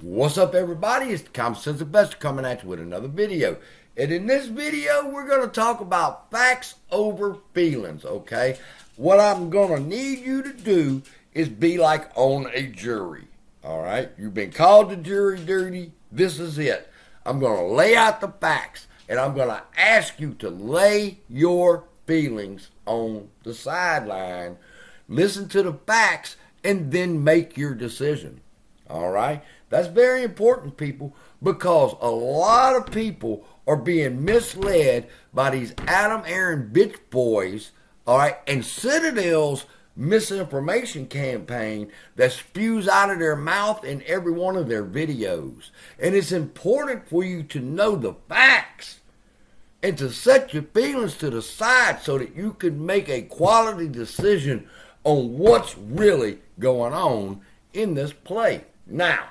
What's up, everybody? It's the Common Sense Investor coming at you with another video. And in this video, we're going to talk about facts over feelings, okay? What I'm going to need you to do is be like on a jury, all right? You've been called to jury duty. This is it. I'm going to lay out the facts, and I'm going to ask you to lay your feelings on the sideline, listen to the facts, and then make your decision, all right? That's very important, people, because a lot of people are being misled by these Adam Aaron bitch boys, all right, and Citadel's misinformation campaign that spews out of their mouth in every one of their videos. And it's important for you to know the facts and to set your feelings to the side so that you can make a quality decision on what's really going on in this play. Now,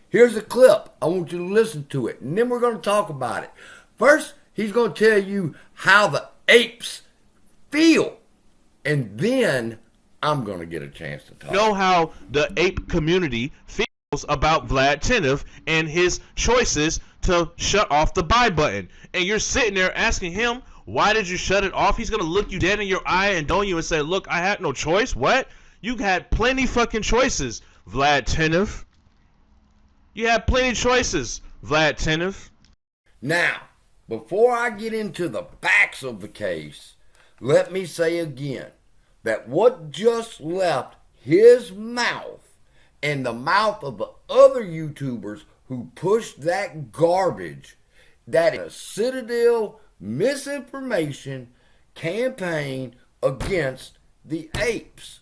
here's a clip. I want you to listen to it, and then we're going to talk about it. First, he's going to tell you how the apes feel, and then I'm going to get a chance to talk. Know how the ape community feels about Vlad Tenev and his choices to shut off the buy button. And you're sitting there asking him, why did you shut it off? He's going to look you dead in your eye and don't you and say, look, I had no choice. What? You had plenty fucking choices, Vlad Tenev. You had plenty of choices, Vlad Tenev. Now, before I get into the facts of the case, let me say again that what just left his mouth and the mouth of the other YouTubers who pushed that garbage, that is a Citadel misinformation campaign against the apes.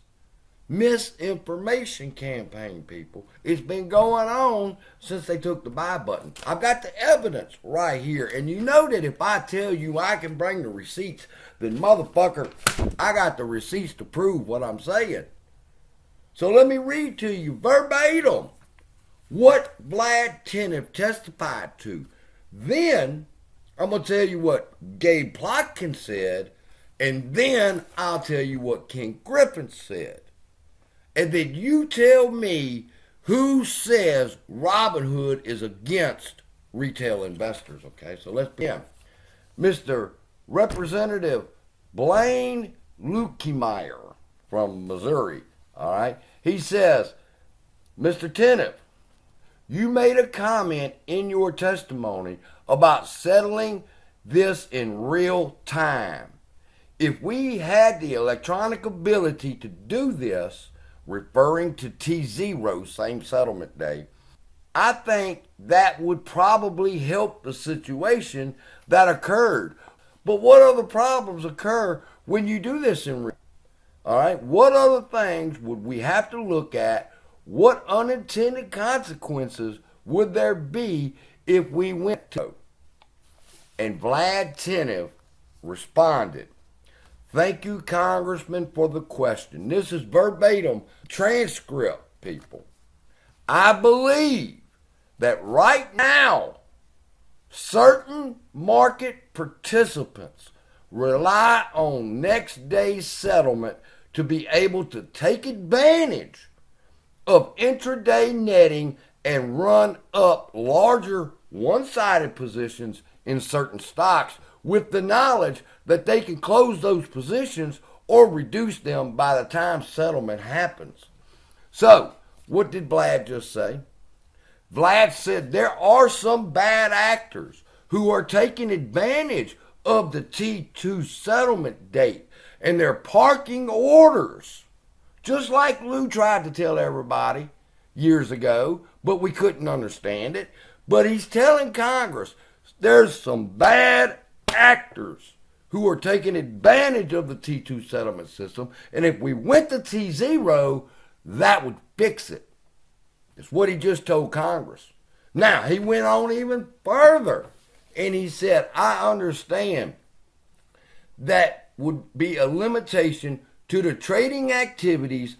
Misinformation campaign, people. It's been going on since they took the buy button. I've got the evidence right here, and you know that if I tell you I can bring the receipts, then motherfucker, I got the receipts to prove what I'm saying. So let me read to you verbatim what Vlad Tenev testified to. Then I'm going to tell you what Gabe Plotkin said, and then I'll tell you what King Griffin said. And then you tell me who says Robinhood is against retail investors, okay? So let's begin. Mr. Representative Blaine Lukemeyer from Missouri, all right? He says, Mr. Tenev, you made a comment in your testimony about settling this in real time. If we had the electronic ability to do this, referring to T0, same settlement day, I think that would probably help the situation that occurred. But what other problems occur when you do this in real? All right, what other things would we have to look at? What unintended consequences would there be if we went to? And Vlad Tenev responded, thank you, Congressman, for the question. This is verbatim transcript, people. I believe that right now, certain market participants rely on next day's settlement to be able to take advantage of intraday netting and run up larger one-sided positions in certain stocks with the knowledge that they can close those positions or reduce them by the time settlement happens. So, what did Vlad just say? Vlad said there are some bad actors who are taking advantage of the T2 settlement date, and they're parking orders, just like Lou tried to tell everybody years ago, but we couldn't understand it. But he's telling Congress there's some bad actors who are taking advantage of the T2 settlement system, and if we went to T0, that would fix it. It's what he just told Congress. Now, he went on even further, and he said, I understand that would be a limitation to the trading activities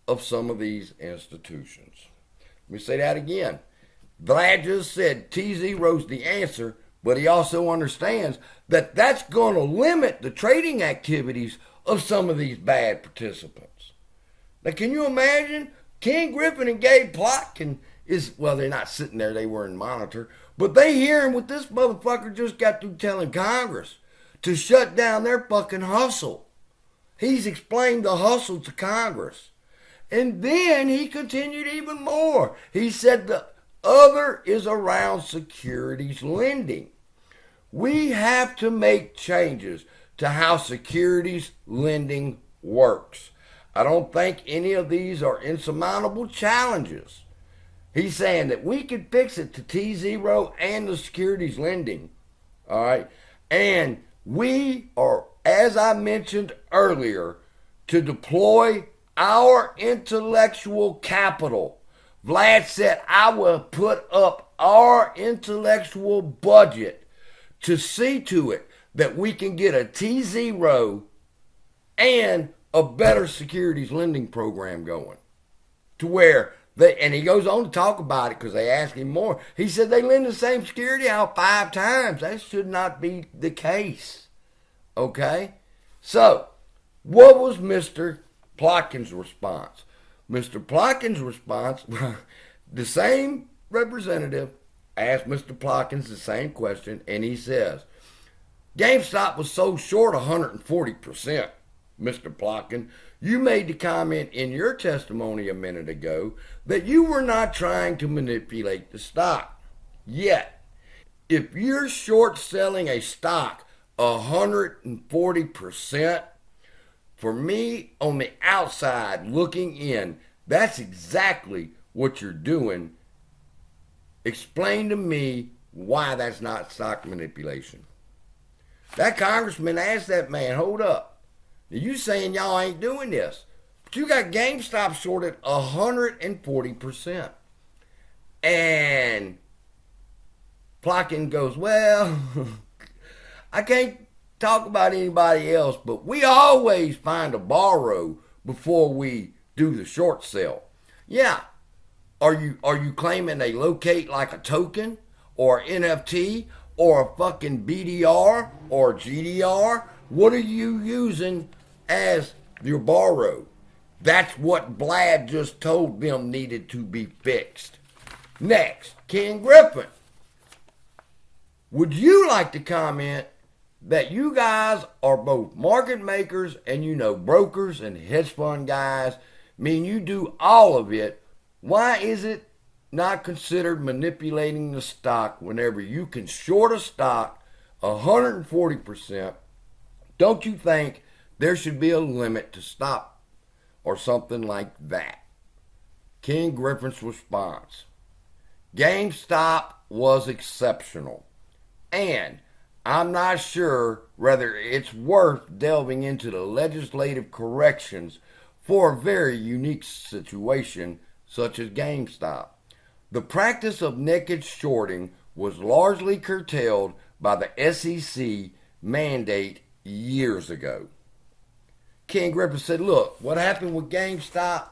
of some of these institutions. Let me say that again. Vlad just said T0's the answer, but he also understands that that's going to limit the trading activities of some of these bad participants. Now, can you imagine? King Griffin and Gabe Plotkin well, they're not sitting there, they were in monitor, but they hearing what this motherfucker just got through telling Congress to shut down their fucking hustle. He's explained the hustle to Congress. And then he continued even more. He said the other is around securities lending. We have to make changes to how securities lending works. I don't think any of these are insurmountable challenges. He's saying that we could fix it to T0 and the securities lending. All right. And we are, as I mentioned earlier, to deploy our intellectual capital. Vlad said, I will put up our intellectual budget to see to it that we can get a T0 and a better securities lending program going. To where they, and he goes on to talk about it because they ask him more. He said they lend the same security out 5 times. That should not be the case. Okay? So, what was Mr. Plotkin's response? Mr. Plotkin's response, the same representative asked Mr. Plotkin the same question, and he says, GameStop was sold short 140%, Mr. Plotkin. You made the comment in your testimony a minute ago that you were not trying to manipulate the stock. Yet, if you're short selling a stock 140%, for me, on the outside, looking in, that's exactly what you're doing. Explain to me why that's not stock manipulation. That congressman asked that man, hold up. You saying y'all ain't doing this, but you got GameStop shorted 140%. And Plotkin goes, well, I can't talk about anybody else, but we always find a borrow before we do the short sale. Yeah. Are you claiming they locate like a token or NFT or a fucking BDR or GDR? What are you using as your borrow? That's what Vlad just told them needed to be fixed. Next, Ken Griffin. Would you like to comment that you guys are both market makers and you know brokers and hedge fund guys? I mean, you do all of it. Why is it not considered manipulating the stock whenever you can short a stock 140%? Don't you think there should be a limit to stop or something like that? Ken Griffin's response: GameStop was exceptional, and I'm not sure whether it's worth delving into the legislative corrections for a very unique situation such as GameStop. The practice of naked shorting was largely curtailed by the SEC mandate years ago. Ken Griffin said, look, what happened with GameStop,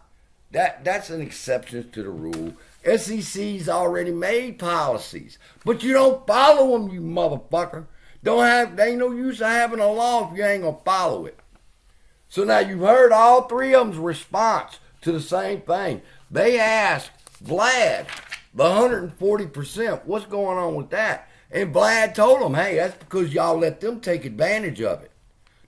that's an exception to the rule. SEC's already made policies, but you don't follow them, you motherfucker. They ain't no use of having a law if you ain't gonna follow it. So now you've heard all three of them's response to the same thing. They asked Vlad, the 140%, what's going on with that? And Vlad told them, hey, that's because y'all let them take advantage of it.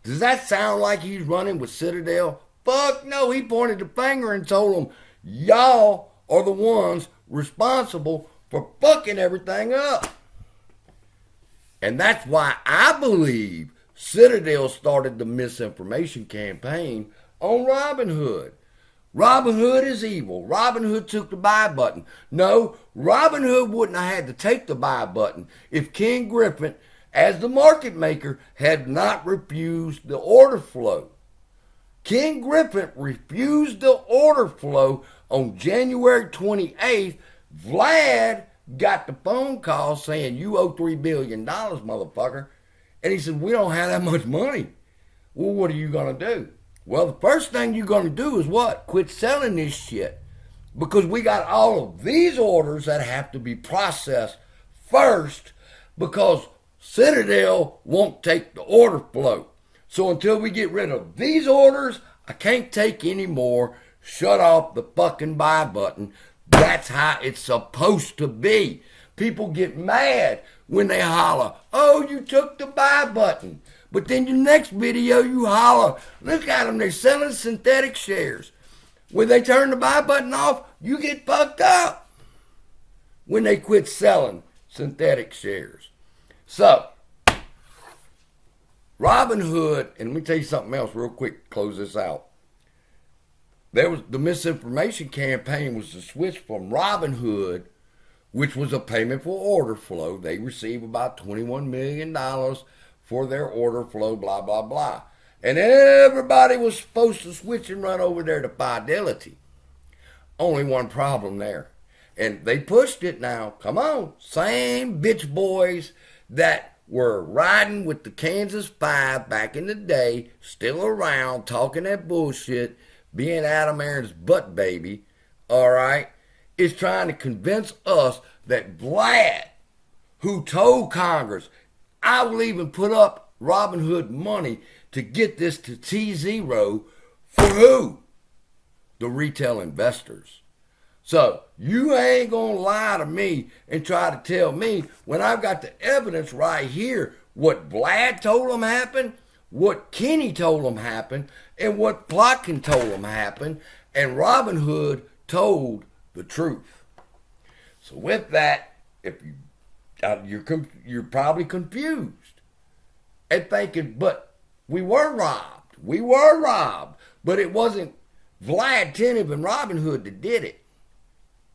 Does that sound like he's running with Citadel? Fuck no, he pointed the finger and told them, y'all are the ones responsible for fucking everything up. And that's why I believe Citadel started the misinformation campaign on Robinhood. Robinhood is evil. Robinhood took the buy button. No, Robinhood wouldn't have had to take the buy button if Ken Griffin, as the market maker, had not refused the order flow. Ken Griffin refused the order flow on January 28th. Vlad got the phone call saying, you owe $3 billion, motherfucker. And he said, we don't have that much money. Well, what are you going to do? Well, the first thing you're going to do is what? Quit selling this shit. Because we got all of these orders that have to be processed first because Citadel won't take the order flow. So until we get rid of these orders, I can't take any more. Shut off the fucking buy button. That's how it's supposed to be. People get mad when they holler, oh, you took the buy button. But then your next video, you holler, look at them, they're selling synthetic shares. When they turn the buy button off, you get fucked up when they quit selling synthetic shares. So, Robinhood, and let me tell you something else real quick, close this out. There was the misinformation campaign was to switch from Robinhood, which was a payment for order flow. They receive about $21 million for their order flow, blah, blah, blah. And everybody was supposed to switch and run over there to Fidelity. Only one problem there. And they pushed it now. Come on. Same bitch boys that were riding with the Kansas Five back in the day, still around, talking that bullshit, being Adam Aaron's butt baby, all right, is trying to convince us that Vlad, who told Congress, I will even put up Robinhood money to get this to T0 for who? The retail investors. So you ain't going to lie to me and try to tell me when I've got the evidence right here what Vlad told them happened, what Kenny told them happened, and what Plotkin told them happened, and Robinhood told the truth. So with that, if you're probably confused and thinking, but we were robbed. We were robbed. But it wasn't Vlad Tenev and Robinhood that did it.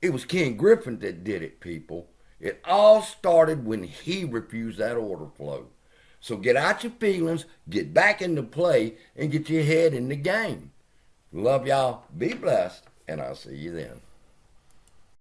It was Ken Griffin that did it, people. It all started when he refused that order flow. So get out your feelings, get back into play, and get your head in the game. Love y'all. Be blessed, and I'll see you then.